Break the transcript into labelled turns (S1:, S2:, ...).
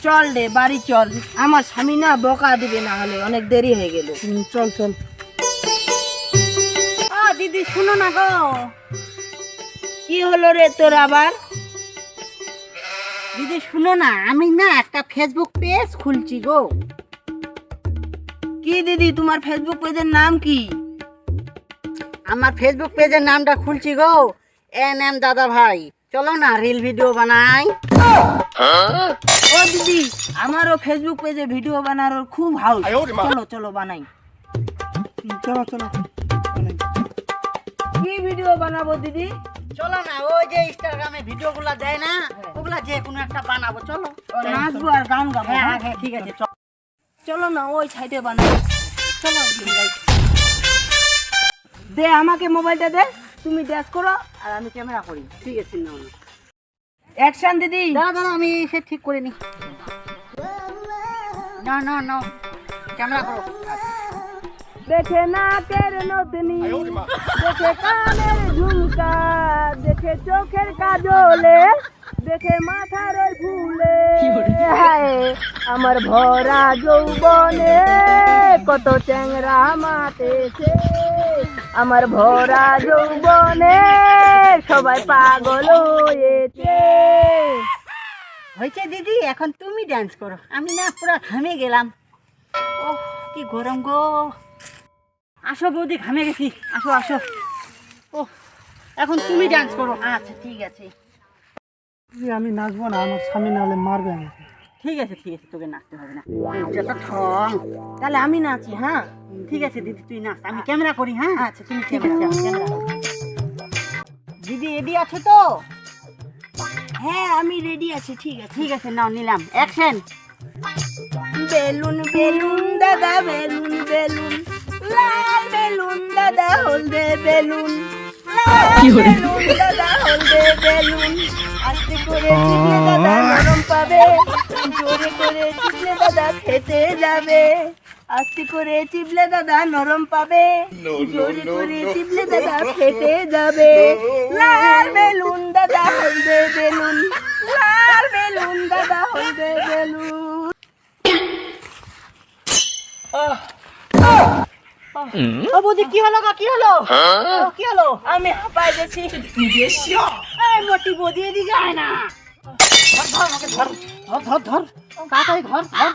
S1: চল রে বাড়ি চল, আমার স্বামী না বকা দিবে না হলে, অনেক দেরি হয়ে গেল।
S2: চল চল।
S1: ও দিদি শুনো না গো। কি হলো রে তোর আবার?
S2: দিদি শুনো না, আমি না একটা ফেসবুক পেজ খুলছি গো।
S1: কি দিদি তোমার ফেসবুক পেজের নাম কি?
S2: আমার ফেসবুক পেজের নামটা খুলছি গো, NM দাদা ভাই। চলো না রিল ভিডিও বানাই।
S1: ও দিদি আমারও ফেসবুক পেজে ভিডিও বানানোর খুব হাউস, চলো চলো বানাই।
S2: চলো চলো।
S1: কি ভিডিও বানাবো দিদি?
S2: চলো না, ওই যে ইনস্টাগ্রামে ভিডিওগুলো দেয় না, ওগুলা যে কোনো একটা বানাবো। চলো
S1: নাচবো আর গান গাবো।
S2: হ্যাঁ হ্যাঁ ঠিক আছে।
S1: চলো না ওই সাইডে বানাই। চলো দে আমাকে মোবাইলটা দে, তুমি ড্যান্স করো আর আমি ক্যামেরা করি।
S2: ঠিক আছে নাও না।
S1: অ্যাকশন দিদি।
S2: দাঁড়া দাঁড়া, আমি সে ঠিক করে নি। না না না, ক্যামেরা করো।
S1: দেখে নাকের নথনি, দেখে কানের ঝুমকা, দেখে চোখের কাজলে, দেখে মাথার ওই ফুলে, হায় আমার ভরা যৌবনে কত চ্যাংরা মাতেছে, আমার ভরা যৌবনে সবাই পাগল হয়েছে।
S2: হয়েছে দিদি, এখন তুমি ডান্স করো, আমি না পুরো ঘামে গেলাম। ওহ কি গরম গো। আসো বৌদি, ঘামে গেছি, আসো আসো। ওহ এখন তুমি ডান্স করো। আচ্ছা ঠিক আছে।
S3: আমি নাচবো না, আমার স্বামী নাহলে মারবে আমাকে।
S2: ঠিক আছে ঠিক আছে, তোকে নাচতে হবে না, যত ঠং।
S1: তাহলে আমি নাচি। হ্যাঁ
S2: ঠিক আছে দিদি, তুই নাচ, আমি ক্যামেরা করি। হ্যাঁ
S1: আচ্ছা তুমি
S2: ঠিক
S1: ক্যামেরা
S2: আছে, আমি ক্যামেরা করি। দিদি রেডি আছো তো?
S1: হ্যাঁ আমি রেডি আছি। ঠিক আছে
S2: ঠিক আছে, নাও নিলাম, অ্যাকশন।
S1: বেলুন বেলুন দাদা বেলুন বেলুন, লাল বেলুন দাদা হলদে বেলুন, লাল বেলুন দাদা হলদে বেলুন, আস্তে করে চিপলে দাদা নরম পাবে, জোরে করে চিপলে দাদা ফেটে যাবে, আস্তে করে চিপলে দাদা নরম পাবে, জোরে করে চিপলে দাদা ফেটে যাবে, লাল বেলুন দাদা হলদে বেলুন, লাল বেলুন দাদা হলদে বেলুন।
S2: ও বৌদি কি হলো গো, কি হলো? ও, কি হলো?
S1: আমি হাঁপাই গেছি।
S2: এই মোটি বৌদি এদিকে আয় না। ধর ধর আমাকে, ধর ধর ধর ধর, তাড়াতাড়ি ধর ধর।